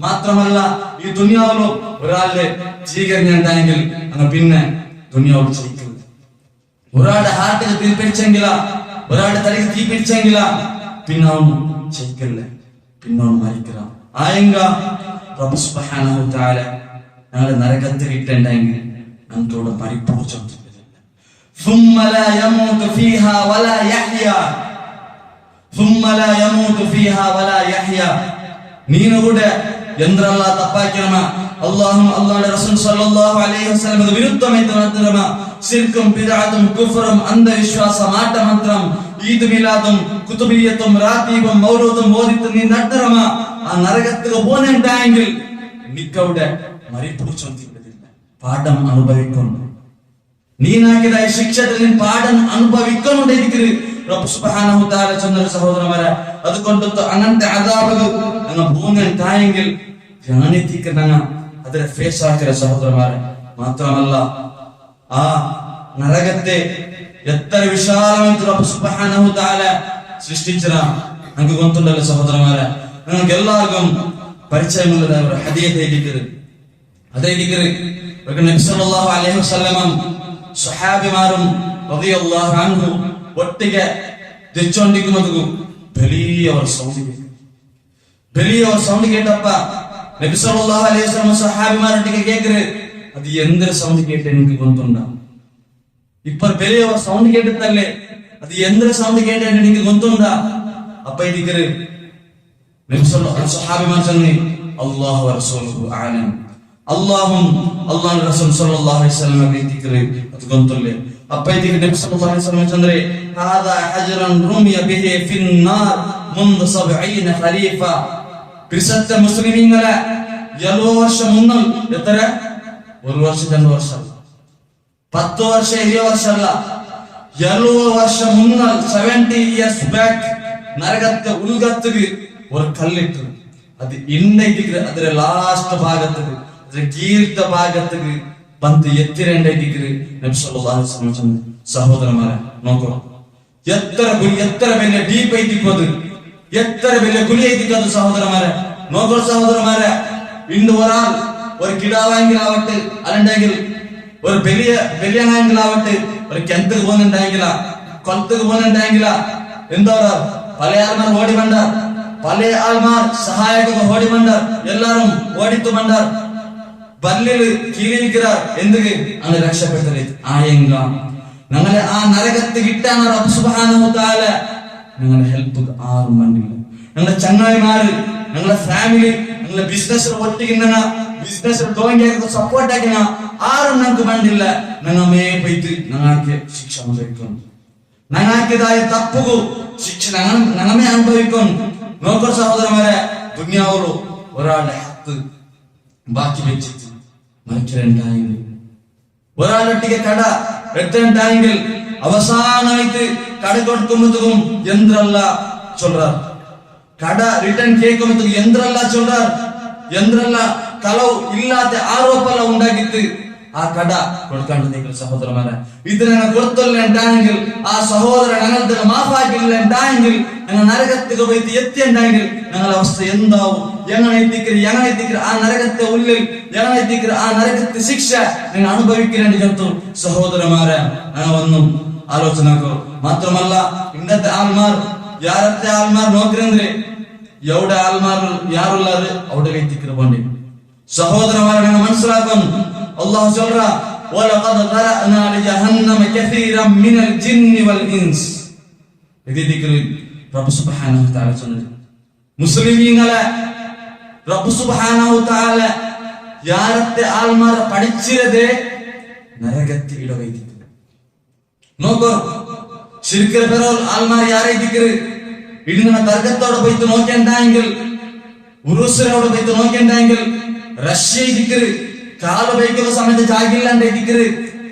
A: മാത്രമല്ല ഈ ദുനിയാവിലും ഒരാളുടെ സ്വീകരണുണ്ടെങ്കിൽ ഞങ്ങൾ പിന്നെ ദുനിയാവിൽ ചെയ്യിക്കും ഒരാളുടെ ഹാർട്ടിന് തീ പിടിച്ചെങ്കില ഒരാളുടെ തലയ്ക്ക് തീ പിടിച്ചെങ്കില പിന്നെ അവൻ ചെയ്യിക്കല്ലേ പിന്നെ അവൻ മരിക്കണം ആയെങ്ക റബ്ബ് സുബ്ഹാനഹു തആല ഞങ്ങളെ നരകത്തിൽ ഇട്ടുണ്ടെങ്കിൽ ഞങ്ങൾക്കിവിടെ പരിപൂർജ്ജം ثم لا يموت فيها ولا يحيا ثم لا يموت فيها ولا يحيا നീനുകൂടെ എന്തെല്ലാം തപ്പാക്കിരമ അല്ലാഹുവിന്റെ റസൂൽ സല്ലല്ലാഹു അലൈഹി വസല്ലം വിരുദ്ധമായിട്ട് നടത്തുന്ന ശിർക്കും ബിദ്അത്തും കുഫറും അന്ധവിശ്വാസമാട്ടമന്ത്രം ഈദ് മിലാദും കുതുബിയത്തും റാത്തീബും മൗലൂദും ഓദിത്ത് നീ നടത്തറമ ആ നരകത്തിക്ക് പോന്നെങ്കിൽ നിക്കവിടെ മരിപ്പുടിച്ചൊന്നില്ല പാഠം അനുഭവിക്കുന്നു നീനാക്കിയതായ ശിക്ഷത്തിൽ പാഠം അനുഭവിക്കുന്നുണ്ടെങ്കിൽ റബ്ബ് സുബ്ഹാനഹു തആല ചൊന്ന സഹോദരന്മാരെ അതുകൊണ്ട് അങ്ങനത്തെ അദാബ് അങ്ങ് ഭൂമിയിൽ തായെങ്കിൽ ധ്യാനിത്തിക്കുന്ന അതിനെ ഫേസ് ആക്കിയ സഹോദരന്മാരെ മാത്രമല്ല ആ നരകത്തെ എത്ര വിശാലമായിട്ട് റബ്ബ് സുബ്ഹാനഹു തആല സൃഷ്ടിച്ചതാ നമുക്ക് ഗൊಂತುണ്ടല്ലോ സഹോദരന്മാരെ നിങ്ങൾക്ക് എല്ലാവർക്കും പരിചയമുള്ളതായ ഒരു ഹദീസ് എഴുതിയത് നബി സല്ലല്ലാഹു അലൈഹി വസല്ലം സ്വഹാബിമാരും റളിയല്ലാഹു അൻഹു ഒട്ടിಗೆ തെച്ചോണ്ടിരിക്കുന്നതും വലിയ സൗണ്ട് കേട്ടപ്പ നബി സല്ലല്ലാഹു അലൈഹി വസല്ലം സ്വഹാബിമാരൊട്ടിಗೆ കേൾക്കറ് അത് എന്തൊരു സൗണ്ട് കേട്ട് എനിക്ക് ഗൊಂತುണ്ടാ ഇപ്പൊ വലിയ സൗണ്ട് കേട്ടിട്ടല്ലേ അത് എന്തൊരു സൗണ്ട് കേട്ടാണ് എനിക്ക് ഗൊಂತುണ്ടാ അപ്പ ഇതിക്കറ് നബി സല്ലല്ലാഹു സ്വഹാബിമാർ ചൊന്നി അല്ലാഹു റസൂലുഹു ആലം അല്ലാഹുവിന്റെ റസൂൽ സല്ലല്ലാഹു അലൈഹി വസല്ലം ഇതിക്കറ് അത് ഗൊಂತುല്ലേ അപ്പ ഇതിക്ക് നബി സല്ലല്ലാഹു അലൈഹി വസല്ലം ചൊന്നരെ ഹാദാ ഹജറൻ റുമിയ ബിഹി ഫിന്നാർ മുൻദ 70 ഖലീഫ പിസത്ത മുസ്ലിമീങ്ങളെ 70 വർഷം മുന്നൽ എത്ര ഒരു വർഷം 2 വർഷം 10 വർഷം 20 വർഷമല്ല 70 വർഷം മുന്നൽ 70 ഇയേഴ്സ് ബാക്ക് നരകത്തെ ഉൾഗത്തുക്ക് ഒരു കല്ലിട്ട് അത് ഇണ്ടൈതിക്ക് അതിന്റെ ലാസ്റ്റ് ഭാഗത്തുക്ക് അതിന്റെ കീഴ്ത്ത ഭാഗത്തുക്ക് ಬಂದು ಎತ್ತಿರಂಡೈದಿಕ್ರಿ ನಬಿ ಸಲ್ಲಲ್ಲಾಹು ಅಲೈಹಿ ವಸಲ್ಲಂ സഹോദരന്മാരെ നോക്കൂ എത്ര വലിയ ഡീപ്പ് ഐതിക്കത് എത്ര വലിയ കുലി ഐതിക്കത് സഹോദരന്മാരെ നോക്കൂ സഹോദരന്മാരെ ഇന്ന് ഒരാൾ ഒരു കിടാവെങ്കിലാവട്ടെ അല്ലെണ്ടെങ്കിൽ ഒരു വലിയനായെങ്കിലാവട്ടെ ഒരു കിണത്തുക്ക് പോകുന്നുണ്ടായെങ്കില കൊളത്തുക്ക് പോകുന്നുണ്ടായെങ്കില എന്താ പല ആൾമാർ ഓടി ബണ്ടാർ പല ആൾമാർ സഹായക ഓടി ബണ്ടാർ എല്ലാരും ഓടിത്തു ബണ്ടാർ ബല്ലില് കീഴിരിക്കാർ എന്തുക്ക് അങ്ങ് രക്ഷപ്പെട്ടത് ആയെങ്ക ഞങ്ങളെ ആ നരകത്ത് കിട്ടാൻ റബ്ബ് സുബ്ഹാനഹു തആല ഞങ്ങളെ ഹെൽപ്പ് ആരും മണ്ടില്ല ഞങ്ങളെ ചങ്ങായിമാര് ഞങ്ങളെ ഫാമിലി ഞങ്ങളെ ബിസിനസ് ഒട്ടിക്കുന്ന ബിസിനസ് ഡോയിങ് സപ്പോർട്ട് ആക്കിന ആരും ഞങ്ങൾക്ക് മണ്ടില്ല ഞങ്ങമേ പോയിട്ട് ഞങ്ങൾക്ക് ശിക്ഷ അനുഭവിക്കും ഞങ്ങൾക്കിതായ തപ്പുകു ശിക്ഷ ഞങ്ങമേ അനുഭവിക്കും നോക്കൂ സഹോദരന്മാരെ ദുനിയാവുള്ളൂ ഒരാളുടെ ഹക്ക് ബാക്കി വെച്ചിട്ട് മരിച്ചിട്ടുണ്ടായെങ്കിൽ ഒരാളൊട്ടിಗೆ കട എടുത്തിട്ടുണ്ടായെങ്കിൽ അവസാനമായിട്ട് കട കൊടുക്കുമ്പോഴത്തേക്കും യന്ത്രല്ല ചൊല്ലാർ കട റിട്ടേൺ കേൾക്കുമ്പോഴത്തേക്കും യന്ത്രല്ല ചൊല്ലാർ യന്ത്രല്ല കളവ് ഇല്ലാത്ത ആരോപല്ല ഉണ്ടാക്കിയിട്ട് ആ കട കൊടുക്കാണ്ടിരിക്കുന്ന സഹോദരന്മാരെ ഇത് ഞങ്ങൾ കൊടുത്തില്ലെങ്കിൽ ആ സഹോദരൻ ഞങ്ങൾക്ക് മാഫാക്കില്ല ഉണ്ടായെങ്കിൽ ഞങ്ങൾ നരകത്തിക്ക് പോയിട്ട് എത്തിയുണ്ടായെങ്കിൽ ഞങ്ങളുടെ അവസ്ഥ എന്താവും എങ്ങനെ ആ നരകത്തെ ഉള്ളിൽ എങ്ങനെ ആ നരകത്തെ ശിക്ഷ നിങ്ങൾ അനുഭവിക്കേണ്ടി ചത്തു സഹോദരന്മാരെ ഞങ്ങൾ ഒന്നും ആലോചനക്കോ മാത്രമല്ല ഇന്നത്തെ ആൾമാർ ಯಾರತ್ತೆ ಆಲ್ಮಾರ್ ನೋಕ್ರಿ ಅಂದ್ರೆ ಎವಡ ಆಲ್ಮಾರ್ ಯಾರುಲ್ಲಾರು ಅವಡೆ ಎತ್ತಿಕ್ಕಿರ ಬಂಡಿ ಸಹೋದರಮಾರೆ ನನ್ನ ಮನಸ್ಸಿಲಾಕೊಂಡು ಅಲ್ಲಾಹ್ சொல்றா ولقد ذرأنا لجهنم كثيرا من الجن والانس ಇದು ದಿಕ್ರು ರಬ್ಬ್ ಸುಬ್ಹಾನಹು ವ ತಆಲ சொன்னது മുസ്ലിമീങ്ങളെ റബ്ബ് സുബ്ഹാനഹു ವ തആല ಯಾರತ್ತೆ ಆಲ್ಮಾರ್ പഠിച്ചിരದೆ നരകത്തിൽ ഇടവൈദിക്കും നോക്കൂ ശിർക്കിൽ പെറോൽ ആൽമാർ യാരെ ദിക്ർ ഇടുന്ന തർക്കത്തോടെ പോയിട്ട് നോക്കേണ്ടെങ്കിൽ ഉറുസിനോട് പോയിട്ട് നോക്കേണ്ടെങ്കിൽ റഷ്യ ദിക്ർ കാല് വയ്ക്കുന്ന സമയത്ത് ജാഗില്ലാണ്ട് ദിക്ർ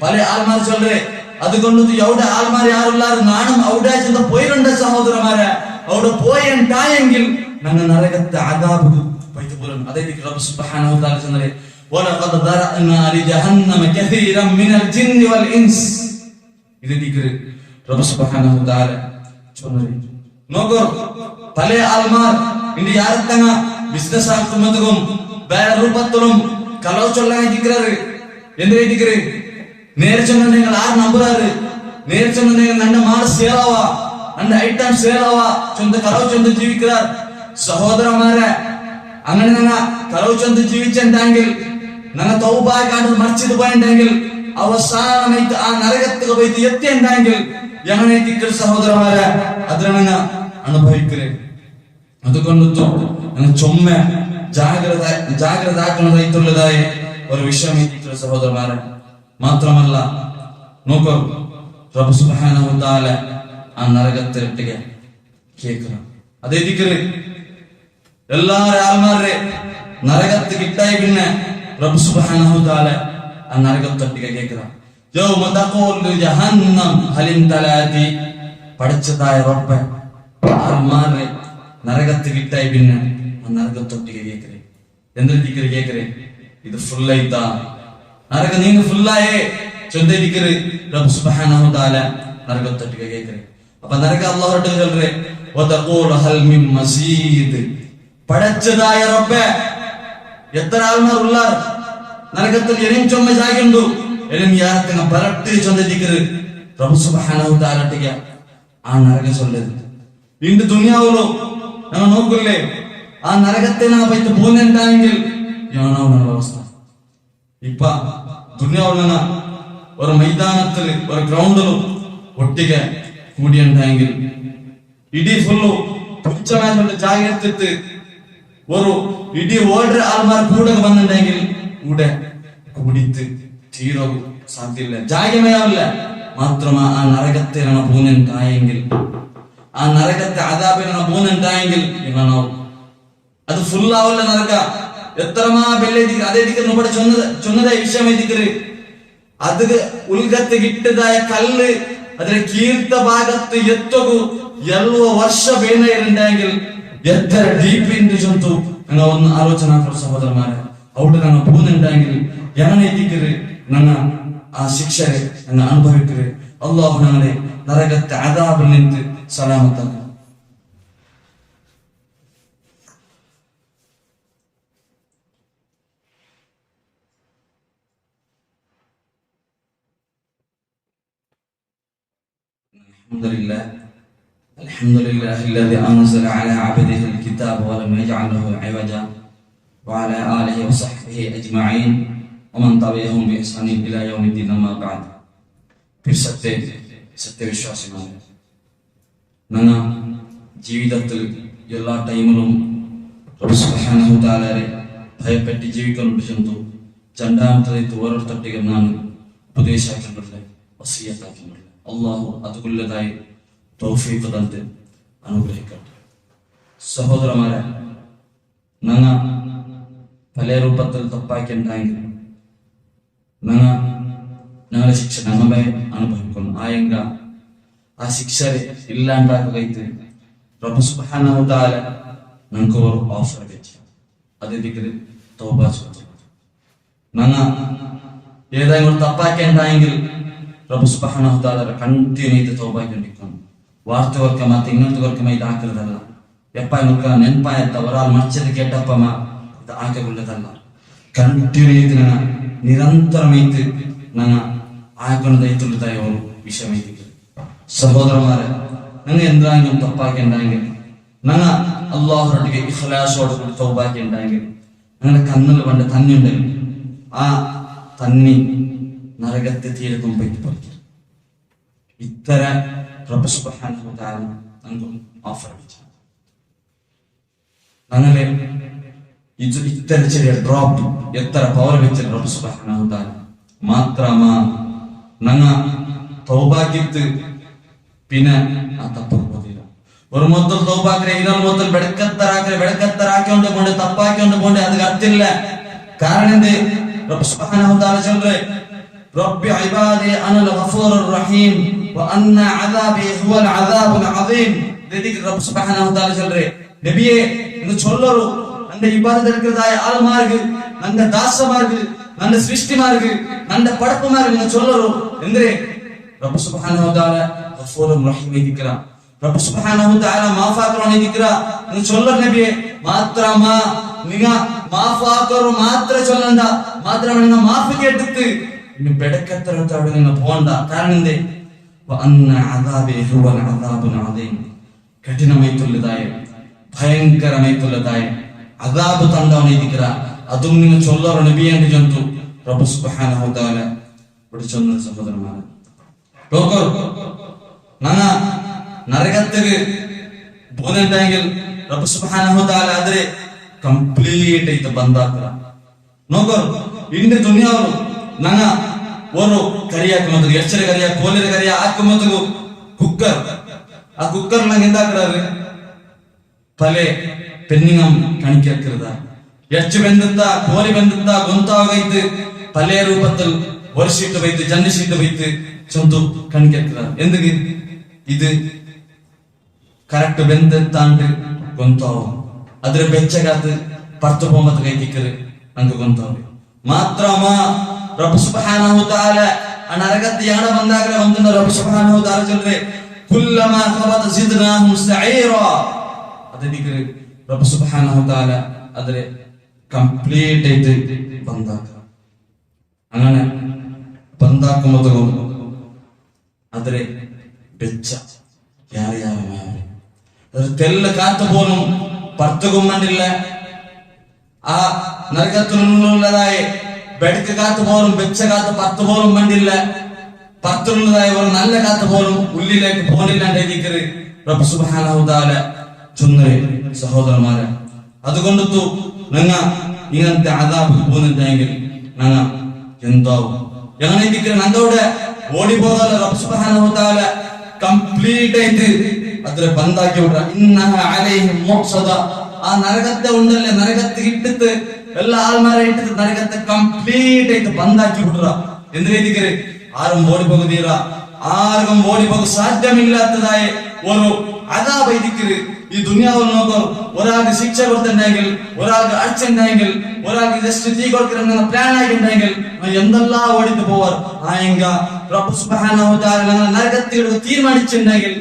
A: പല ആൽമാർ ചൊല്ലേ അതുകൊണ്ട് എവിടെ ആൽമാർ യാറുള്ളാർ നാണം അവിടെ ചെന്ന് പോയിട്ടുണ്ട് സഹോദരന്മാരെ അവിടെ പോയെങ്കിൽ ഞങ്ങൾ നരകത്തെ അദാബ് പോയിട്ട് പോലും അതേ ദിക്ർ റബ്ബ് സുബ്ഹാനഹു വ തആല ചൊല്ലേ വലഖദ് ദറഅനാ ലിജഹന്നമ കസീറൻ മിനൽ ജിന്നി വൽ ഇൻസ് ഇത് ദിക്ർ റബ്ബ് സുബ്ഹാനഹു വ തആല ചൊല്ലി നോക്കൂ പല ആൾമാർ ഇനി യാരത്തങ്ങ ബിസിനസ് ആക്കുമ്പോഴത്തേക്കും വേറെ രൂപത്തിലും കളവ് ചൊല്ലാൻ ദിക്റാറ് എന്തിനാ ദിക്റ് നേരെ ചൊല്ലുന്നെങ്കിൽ ആര് നമ്പുറാറ് നേരെ ചൊല്ലുന്നെങ്കിൽ നന്റെ മാൾ സേലാവാ നന്റെ ഐറ്റം സേലാവാ ചൊന്ന് കളവ് ചൊന്ന് ജീവിക്കാർ സഹോദരന്മാരെ അങ്ങനെ ഞങ്ങ കളവ് ചൊന്ന് ജീവിച്ചെങ്കിൽ ഞങ്ങ തൗബാ കാണ്ട് മറിച്ചത് പോയെങ്കിൽ അവസാനമായിട്ട് ആ നരകത്തിൽ പോയിട്ട് എത്തിയെങ്കിൽ എങ്ങനെ ദിക്ർ സഹോദരന്മാരെ അതിനാണ് അനുഭവിക്കല് അതുകൊണ്ട് ചൊമ്മ ജാഗ്രത ആക്കുന്നതായിട്ടുള്ളതായ ഒരു വിഷയം സഹോദരന്മാരെ. മാത്രമല്ല നോക്കൂ, റബ്ബ് സുബ്ഹാനഹു തആല ആ നരകത്തിലിട്ടുക കേൾക്കണം. അതേ ദിക്ർ എല്ലാ ആൾമാരെ നരകത്ത് കിട്ടായി പിന്നെ റബ്ബ് സുബ്ഹാനഹു തആല ആ നരകത്തൊട്ടിക കേൾക്കണം. യൗമ തഖൂലു ജഹന്നം ഹലിൻ തലാതി, പഠിച്ചതായ റബ്ബ് ആൾമാരെ നരകത്ത് കിട്ടായി പിന്നെ ആ നരകത്തൊട്ടിക കേൾക്കരെ. എന്തൊരു ദിക്ർ കേൾക്കരെ? ഇത് ഫുള്ളായിത്താ നരക നീನು ಫುಲ್ಲಾಯೇ ಚೊಂದೆ ದಿಕ್ರು ರಬ್ಬ್ ಸುಬ್ಹಾನಹು ತಆಲ ನರಗತ್ತಟ್ಟಿಗೆ ಕೇಳ್ಕರೆ. ಅಪ್ಪ ನರಕ ಅಲ್ಲಾಹ್ ಹೊರಟು ಹೇಳ್ರೆ ವತಕೂಲ್ ಹಲ್ ಮಿನ್ ಮಜೀದ್, ಪಡಚ್ಚದಾಯ ರಬ್ಬೆ ಎತ್ತರ ಆಲ್ಮಾರ್ ಉಲ್ಲಾರ್ ನರಕತ್ತಲ್ಲಿ ಏನೇನ್ ಚೊಮ್ಮೆ ಜಾಗಿಂಡು ಏನೇನ್ ಯಾರತನ ಬರಟ್ಟಿ ಚೊಂದೆ ದಿಕ್ರು ರಬ್ಬ್ ಸುಬ್ಹಾನಹು ತಆಲ ಟಿಗೆ ಆ ನರಕ ಸೊಲ್ಲದು. ಇಂದು ದುನಿಯಾವಲು ನಾವು ನೋಕುಲ್ಲೆ ಆ ನರಕത്തെ നാ പൈത്ത് പോകുന്നുണ്ടെങ്കിൽ യാണാവുന്ന അവസ്ഥ. ഇപ്പ ദുനിയാവുള്ള ഒരു മൈതാനത്തില് ഒരു ഗ്രൗണ്ടിലും ഒട്ടിಗೆ കൂടിയുണ്ടെങ്കിൽ ഇടി ഫുള്ളു തുച്ഛമായിട്ടുള്ള ജാഗ്രത ഒരു ഇടി ഓർഡർ ആൾമാർ കൂടെ വന്നിട്ടുണ്ടെങ്കിൽ കൂടെ കൂടിത്ത് തീരോ സാധ്യമില്ല, ജാഗ്യമയാവില്ല. മാത്രമാ ആ നരകത്തെ പോകുന്നുണ്ടായെങ്കിൽ, ആ നരകത്തെ അദാബിനെ പോകുന്നുണ്ടായെങ്കിൽ ഇങ്ങനാവും. അത് ഫുള്ളാവില്ല നരക. എത്രമാ ಬೆಲೆ ಅದೇ ದಿಕ್ಕ ನೋಡಿ ಚೊನ್ನದ ವಿಷಯ ದಿಕ್ಕರು ಅದು ಉಲ್ಗತ್ತೆ ಗಿಟ್ಟದಾಯ ಕಲ್ಲು ಅದರ ಕೀರ್ತ ಭಾಗತ್ತು ಎತ್ತಗು ಎಲ್ಲುವ ವರ್ಷ ಬೇನ ಇರಂಡೆങ്കിൽ എത്ര ഡീപ്പ് ഇൻഡ് ചൊന്തു ഞങ്ങൾ ഒന്ന് ആലോചന സഹോദരന്മാരെ. അവിടെ ഞങ്ങൾ പോകുന്നുണ്ടെങ്കിൽ എങ്ങനെ ദിക്കറ് ഞങ്ങൾ ആ ശിക്ഷരെ ഞങ്ങൾ അനുഭവിക്കറ്. അല്ലാഹു ഞങ്ങളെ നരകത്തെ അദാബിൽ നിന്ന് സലാമത്താക്കും. الحمد لله الذي أنزل على عبده الكتاب ولم يجعل له عوجا وعلى آله وصحبه أجمعين ومن تبعهم بإحسان إلى يوم الدين. أما بعد, സത്യവിശ്വാസികളാണ് ഞങ്ങൾ ജീവിതത്തിൽ എല്ലാ ടൈമിലും റബ്ബ് സുബ്ഹാനഹു തആലയെ ഭയപ്പെട്ട് ജീവിക്കാൻ ചെന്നു. രണ്ടാമത്തേത് ഓരോരുത്തട്ടിಗೆ ನಾನು ಉಪದೇಶ ಹಾಕಿಕೊಳ್ಳೆ, ವಸಿಯತ್ ಹಾಕಿಕೊಳ್ಳೆ. അള്ളാഹു അതുകൊള്ളതായി തൗഫീഖ് തന്ന് അനുഗ്രഹിക്കട്ടെ. സഹോദരന്മാരെ, ഞങ്ങ പല രൂപത്തിൽ തപ്പാക്കിണ്ടായെങ്കിൽ ഞങ്ങളെ ശിക്ഷ ഞങ്ങളെ അനുഭവിക്കുന്നു. ആയെങ്ക ആ ശിക്ഷ ഇല്ലാണ്ടാക്കുകയിട്ട് റബ്ബ് സുബ്ഹാനഹു തആല ഞങ്ങൾക്ക് ഒരു ഓഫർ വെച്ചു. അതേ ദിക്റ് തൗബ ചെയ്തു. ഞങ്ങ ഏതെങ്കിലും തപ്പാക്കിണ്ടായെങ്കിൽ റബ്ബ് സുബ്ഹാനഹു തആല കണ്ടിന്യൂ തൗബ ചെയ്തിരിക്കുന്നു. വാർത്തകൾക്ക് ಮತ್ತೆ ಇನ್ನೊಂದವർക്ക് ಇದು ಹಾಕಿರೋದಲ್ಲ. ಎಪ್ಪ ಮುಖ ನೆನಪಾಯತ್ತ ಒರಾಲ್ ಮಚ್ಚದ ಕೇಟಪ್ಪ ಇದು ಹಾಕಿಕೊಳ್ಳೋದಲ್ಲ. ಕಂಟಿನ್ಯೂ ನಿರಂತರಮೈತು ನನ್ನ ಹಾಕೊಂಡೈತುಳ್ಳದಾಯ ഒരു വിഷയമൈತಿ. സഹോദരന്മാരെ, ഞങ്ങൾ എന്തെങ്കിലും തപ്പാക്കിണ്ടായെങ്കിൽ ഞങ്ങൾ അല്ലാഹുവിന്റെ ഇഖ്ലാസോട് കൂടി തൗബാക്കിണ്ടായെങ്കിൽ ഞങ്ങളുടെ കണ്ണിൽ പണ്ട് തന്നിയുണ്ടെങ്കിൽ ആ തന്നി നരകത്തെ തീരക്കും പറ്റി പറിക്കും. ഇത്തരം റബ്ബ് സുബ്ഹാനഹു തആല നമുക്ക് ഓഫർ വെച്ചു. ഞങ്ങളെ ഇത്തരം ചെറിയ ഡ്രോപ്പ് എത്ര പവർ വെച്ച റബ്ബ് സുബ്ഹാനഹു തആല മാത്രമാ ഞങ്ങൾ തൗബാക്കിത്ത് പിന്നെ ആ തപ്പ് പോകില്ല. ഒരു ಮೊದಲು ತೌಬಾಕ್ರೆ ಇನ್ನೊಂದು ಮೊದಲು ಬೆಳಕತ್ತರಾಕೊಂಡು ಕೊಂಡು ತಪ್ಪಾಕೊಂಡು ಕೊಂಡು ಅದಕ್ಕೆ ಅರ್ತಿಲ್ಲ. ಕಾರಣ ರಬ್ಬ್ ಸುಬ್ಹಾನಹು ತಆಲ ಚಲ್ರೆ ರಬ್ಬಿ ಇಬಾದಿ ಅನಲ್ ಗಫೂರುರ್ ರಹೀಮ್ ವ ಅನ್ನ ಅದಾಬಿ ಹುವಲ್ ಅದಾಬುಲ್ ಅಜೀಮ್. ಇದಕ್ಕೆ ರಬ್ಬ್ ಸುಬ್ಹಾನಹು ತಆಲ ಚಲ್ರೆ നബിയെ നിങ്ങൾ ചൊല്ലറു നന്റെ ഇബാദത്ത് എടുക്കുന്നതായ ആൾമാർക്ക്, നന്റെ ദാസമാർക്ക്, നന്റെ സൃഷ്ടിമാർക്ക്, നന്റെ പടപ്പുമാർക്ക് നിങ്ങൾ ചൊല്ലറു. എന്തിനെ? റബ്ബ് സുബ്ഹാനഹു തആല ഗഫൂറുർ റഹീം ദിക്ര, റബ്ബ് സുബ്ഹാനഹു തആല മാഫാക്കറോണ ദിക്ര നിങ്ങൾ ചൊല്ലർ നബിയെ. മാത്രമാ നിങ്ങൾ മാഫാക്കറു മാത്ര ചൊല്ലണ്ട, മാത്രമേ നിങ്ങൾ മാഫ് കേട്ടിട്ട് ഇനി ബെടക്കത്തരത്തോടെ നിങ്ങൾ പോകണ്ട. കാരണം എന്തേ? വഅന്ന അദാബി ഹുവൽ അദാബുൽ അദീം. കഠിനമായിട്ടുള്ളതായ ഭയങ്കരമായിട്ടുള്ളതായ അദാബ് തണ്ടവനെ ദിക്ര അതും നിങ്ങൾ ചൊല്ലറു നബിയെ എന്ന് ചൊല്ലും റബ്ബ് സുബ്ഹാനഹു തആല പിടിച്ചൊന്ന സഹോദരന്മാരെ. ഞങ്ങ നരകത്തില് പോകുന്നുണ്ടെങ്കിൽ റബ്ബ് സുബ്ഹാനഹു തആല അതിലെ ಕಂಪ್ಲೀಟ್ ಐತೆ ಬಂದಾಕ್ರ ನೋಕರು ಇಂಡಿ ದುನಿಯಾವರು ನಂಗ ಓರು ಕರಿ ಹಾಕುಮತ್ತು ಎಚ್ಚರ ಕರಿಯ ಕೋಲಿರ ಕರಿಯ ಹಾಕುಮತ್ತು ಕುಕ್ಕರ್ ಆ ಕುಕ್ಕರ್ ನಂಗೆ ಎಂದಾಕ್ರಾರು ಪಲೆ ಪೆನ್ನಿಂಗಂ ಕಣಿಕೆ ಹಾಕಿರದ ಹೆಚ್ಚು ಬೆಂದತ್ತ ಕೋಲಿ ಬೆಂದತ್ತ ಗೊಂತಾಗೈತು ಪಲೆ ರೂಪത്തിൽ ವರ್ಷಿಟ್ಟು ಬೈತು ಜನ್ನಿಸಿಟ್ಟು ಬೈತು ಚೊಂತು ಕಣಿಕೆ ಹಾಕಿರ ಎಂದಿಗೆ ಇದು ಕರೆಕ್ಟ್ ಬೆಂದತ್ತಾಂಡ್ ಗೊಂತಾವು ಅದ್ರ ಬೆಚ್ಚಗಾತು ಪರ್ತು ಹೋಮತ್ ಕೈತಿಕ್ಕರು ನಂಗೆ ಗೊಂತಾವು ಮಾತ್ರ ರಬ್ಬು ಸುಬ್ಹಾನಹು ತಆಲ ನರಕದ ಯಾಣ ಬಂದಾಗ ಒಂದು ರಬ್ಬು ಸುಬ್ಹಾನಹು ತಆಲ ಚಲ್ರೆ ಕುಲ್ಲಮಾ ಖಬತ ಜಿದ್ನಾಹುಂ ಸഈರಾ ಅದಕ್ಕೆ ರಬ್ಬು ಸುಬ್ಹಾನಹು ತಆಲ ಅದ್ರೆ ಕಂಪ್ಲೀಟ್ ಐತೆ ಬಂದಾಗ അങ്ങനെ ಬಂದಾಕುಮತಗು ಅದ್ರೆ ಬೆಚ್ಚ ಯಾರ್ಯಾವ ಅದ್ರ ತೆಲ್ಲ ಕಾತು പോലും പർത്തുകും മണ്ടില്ല ആ നരകത്തിലുള്ളതായ ബെഡ്ക്ക് കാത്ത് പോലും വെച്ച കാത്ത് പത്ത് പോലും മണ്ടില്ല പത്തുള്ളതായ ഒരു നല്ല കാത്ത് പോലും ഉള്ളിലേക്ക് പോലില്ലാണ്ട് റബ്ബ് സുബ്ഹാനഹു തആല ചൊന്നരെ സഹോദരന്മാരെ അതുകൊണ്ടു ഞങ്ങ ഇങ്ങനത്തെ അദാബ് പോകുന്നുണ്ടെങ്കിൽ ഞങ്ങ എന്താവും എങ്ങനെ ഞങ്ങളുടെ ഓടി പോകാതെ റബ്ബ് സുബ്ഹാനഹു തആല ಕಂಪ್ಲೀಟ್ ಆಯ್ತು ಅದ್ರ ಬಂದಾಕಿ ಬಿಡ್ರ ಇನ್ನಹ ಅಲೈಹಿಂ ಮುಹ್ಸದ ಆ ನರಕತ್ತೆ ಉಂಡಲ್ಲೇ ನರಕತ್ತೆ ಇಟ್ಟಿತ್ತು ಎಲ್ಲ ಆಲ್ಮಾರ ಇಟ್ಟಿತ್ತು ನರಕತ್ತೆ ಕಂಪ್ಲೀಟ್ ಆಯ್ತು ಬಂದಾಕಿ ಬಿಡ್ರ ಎಂದು ಹೇಳಿದ್ರೆ ആരും ഓടി പോകുന്നീറ ആർക്കും ഓടി പോകുക സാധ്യമില്ലാത്തതായ ഒരു അദാബ് ഇതിക്കര് ഈ ദുനിയാവിൽ നോക്കൂ ഒരാൾക്ക് ശിക്ഷ കൊടുത്തിട്ടുണ്ടെങ്കിൽ ഒരാൾക്ക് അടിച്ചിട്ടുണ്ടെങ്കിൽ ഒരാൾക്ക് ജസ്റ്റ് തീ കൊടുക്കുന്ന പ്ലാൻ ആയിട്ടുണ്ടെങ്കിൽ എന്തെല്ലാം ഓടിട്ട് പോവാർ ആയെങ്ക റബ്ബ് സുബ്ഹാനഹു തആല നരകത്തിലുള്ള തീരുമാനിച്ചിട്ടുണ്ടെങ്കിൽ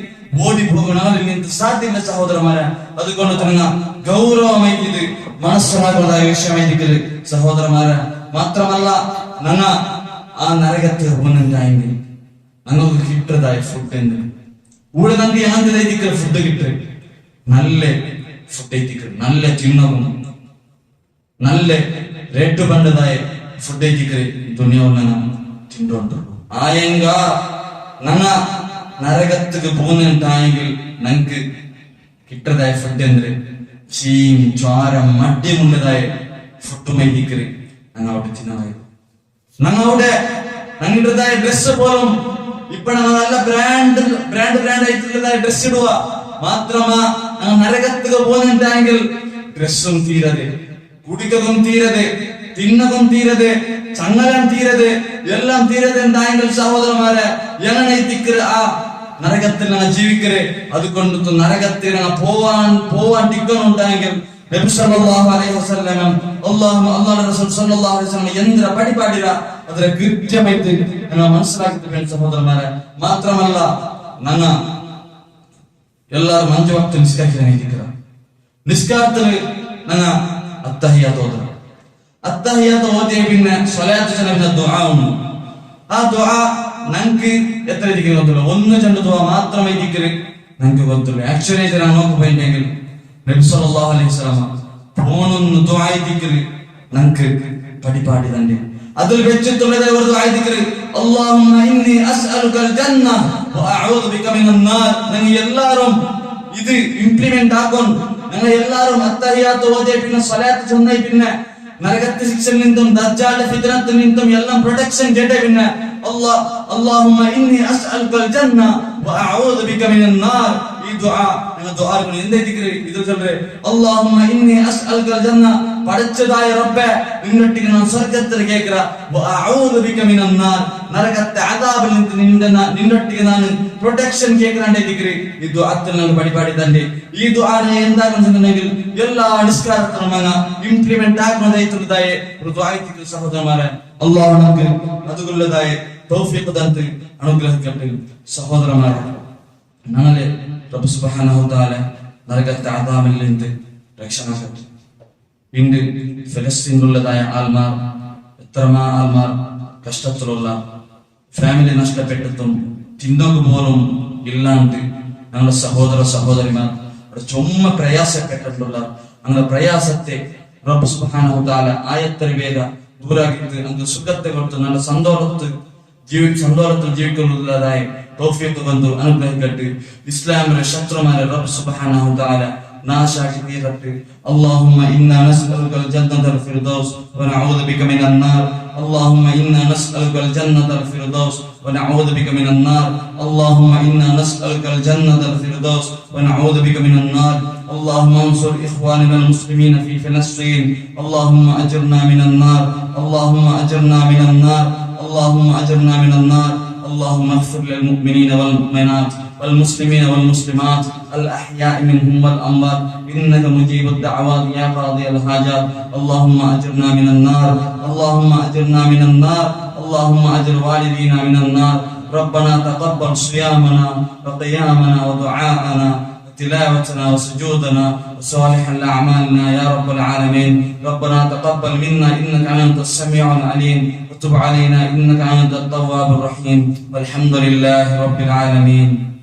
A: ഓടി പോകണമെങ്കിൽ സാധ്യമില്ല സഹോദരന്മാരെ അതുകൊണ്ട് തന്നെ ഗൗരവമായിട്ട് മനസ്സിലാക്കുന്നതായ വിഷയമായിരിക്കല് സഹോദരന്മാരെ മാത്രമല്ല ഞങ്ങ ആ നരകത്തിൽ പോകുന്നുണ്ടായെങ്കിൽ ഞങ്ങൾക്ക് കിട്ടതായ ഫുഡ് എന്ത് ഇവിടെ നമുക്ക് യാന്ത്രിക ഫുഡ് കിട്ടും നല്ല ഫുഡ് എത്തിക്കും നല്ല തിന്നവും നല്ല റേറ്റ് പണ്ടതായ ഫുഡ് എത്തിക്കൽ ദുനിയാവിൽ തിന്നോണ്ടു ആയെങ്ക ഞങ്ങ നരകത്തിക്ക് പോകുന്നുണ്ടായെങ്കിൽ ഞങ്ങൾക്ക് കിട്ടതായ ഫുഡ് എന്ത് ചീം ചോരം മദ്യമുള്ളതായ ഫുഡും എത്തിക്കൽ ഞങ്ങൾ അവിടെ തിന്നതായിരുന്നു ഞങ്ങളുടെ ഞങ്ങളുടേതായ ഡ്രസ് പോലും ഇപ്പൊ ഞങ്ങൾ നല്ല ബ്രാൻഡ് ആയിട്ടുള്ളതായ ഡ്രസ് ഇടുക മാത്രമാ ഞങ്ങൾ നരകത്തിക്ക് പോകുന്നുണ്ടെങ്കിൽ ഡ്രസ്സും തീരതെ കുടിക്കതും തീരതെ തിന്നതും തീരതെ ചങ്ങലം തീരതെ എല്ലാം തീരതെ എന്തായെങ്കിൽ സഹോദരന്മാരെ എങ്ങനെ എത്തിക്കര് ആ നരകത്തിൽ ഞങ്ങൾ ജീവിക്കര് അതുകൊണ്ട് നരകത്തിൽ ഞങ്ങൾ പോവാൻ ടിക്കുന്നുണ്ടെങ്കിൽ നബി സല്ലല്ലാഹു അലൈഹി വസല്ലം അല്ലാഹുവിന്റെ റസൂൽ സല്ലല്ലാഹു അലൈഹി വസല്ലം എന്തിനാ പഠിപ്പാടില്ല അതിനെ കൃത്യമായിട്ട് ഞങ്ങൾ മനസ്സിലാക്കിയിട്ട് സഹോദരന്മാരെ മാത്രമല്ല ഞങ്ങൾ എല്ലാവരും 5 വക്ത് നിസ്കരിക്കുക നിസ്കാരത്തിന് ഞങ്ങൾ അത്തഹിയാത്ത് ഓതണം അത്തഹിയാത്ത് ഓതിയ പിന്നെ സ്വലാത്ത് ചെലവിന്റെ ദുആ ഉണ്ട് ആ ദുആ ഞങ്ങൾക്ക് എത്ര ഇരിക്കുന്നു ഒന്ന് രണ്ട് ദുആ മാത്രമേ ഇരിക്കല് ഞങ്ങൾക്ക് ಗೊತ್ತಿಲ್ಲ ആക്ച്വലി ഞാൻ നോക്കുമ്പോഴെങ്കിൽ നബി സല്ലല്ലാഹു അലൈഹി വസല്ലം ഫോണൊന്ന് ദുആ ഇരിക്കല് ഞങ്ങൾക്ക് പഠിപ്പാടി തന്നെ അതിൽ വെച്ചിട്ടുള്ളത് ഒരു ദുആ ഇരിക്കല് അല്ലാഹുമ്മ ഇന്നി അസ്അലുകൽ ജന്ന വഅഊദു ബിക മിനൻ നാർ നിങ്ങൾ എല്ലാവരും ഇത് ഇംപ്ലിമെന്റ് ആക്കും നിങ്ങൾ എല്ലാവരും അത്തഹിയാത്ത് ഓതിയ പിന്നെ സ്വലാത്ത് ചൊന്നൈ പിന്നെ നരകത്തെ ശിക്ഷയിൽ നിന്നും ദജ്ജാലിന്റെ ഫിത്നത്തിൽ നിന്നും എല്ലാം പ്രൊട്ടക്ഷൻ ചെയ്തേ പിന്നെ അല്ലാഹുമ്മ ഇന്നി അസ്അലുകൽ ജന്ന വഅഊദു ബിക മിനൻ നാർ ഈ ദുആ നിങ്ങൾ ദുആ എന്തെത്തിക്കല് ഇത് ചൊല്ലേ അല്ലാഹുമ്മ ഇന്നി അസ്അലുകൽ ജന്ന പടച്ചതായ റബ്ബേ നിന്നൊട്ടിക്ക് ഞാൻ സ്വർഗ്ഗത്തിൽ കേൾക്കറ വഅഊദു ബിക മിനൻ നാർ നരകത്തെ അദാബിൽ നിന്നൊട്ടിക്ക് ഞാൻ പ്രൊട്ടക്ഷൻ കേൾക്കറാണ്ടെത്തിക്കല് ഈ ദുആത്തിൽ നിങ്ങൾ പഠിപ്പാടി തന്നെ ഈ ദുആനെ എന്താകുന്നുണ്ടെങ്കിൽ എല്ലാ നിസ്കാരത്തിലും ഇംപ്ലിമെന്റ് ആക്കുന്നതായ ഒരു ദുആയിക്ക് സഹോദരന്മാരെ അല്ലാഹു നമുക്ക് അതുകൊള്ളതായ തൗഫീഖ് തന്ന് അനുഗ്രഹിക്കട്ടെ സഹോദരന്മാരെ ഞങ്ങളെ റബ്ബ് സുബ്ഹാനഹു തആല നരകത്തെ അദാബിൽ നിന്ന് രക്ഷനാക്കട്ടെ ഇന്ന് ഫലസ്തീനിലുള്ളതായ ആൾമാർ എത്രമാ ആൾമാർ കഷ്ടത്തിലുള്ള ഫാമിലി നഷ്ടപ്പെട്ടിട്ടും തിന്നോക്ക് പോലും ഇല്ലാണ്ട് ഞങ്ങളുടെ സഹോദര സഹോദരിമാർ ചുമ പ്രയാസപ്പെട്ടിട്ടുള്ള ഞങ്ങളുടെ പ്രയാസത്തെ റബ്ബ് സുബ്ഹാനഹു തആല ആയത്തിൽ വേഗ ദൂരാക്കിട്ട് ഞങ്ങൾക്ക് സുഖത്തെ കൊടുത്ത് നല്ല സന്തോഷത്തിൽ ജീവിക്കുള്ളതായ തൗഫീഖ് തന്നു അനുഗ്രഹിക്കട്ടെ ഇസ്ലാമിന്റെ ശത്രുമാരെ റബ്ബ് സുബ്ഹാനഹു തആല നാശാക്കി തീരട്ടെ اللهم إنا نسألك الجنة الفردوس ونعوذ بك من النار. اللهم إنا نسألك الجنة الفردوس ونعوذ بك من النار. اللهم إنا نسألك الجنة الفردوس ونعوذ بك من النار. اللهم انصر إخواننا المسلمين في فلسطين. اللهم أجرنا من النار. اللهم أجرنا من النار. اللهم أجرنا من النار. اللهم اغفر للمؤمنين والمؤمنات والمسلمين والمسلمات الأحياء منهم والأموات إنك مجيب الدعوات يا قاضي الحاجات. اللهم أجرنا من النار. اللهم أجرنا من النار. اللهم أجر والدينا من النار. ربنا تقبل صيامنا وقيامنا ودعاءنا تلاوتنا وسجودنا وصالح أعمالنا يا رب العالمين. ربنا تقبل منا إنك أنت السميع العليم وتب علينا إنك أنت التواب الرحيم. والحمد لله رب العالمين.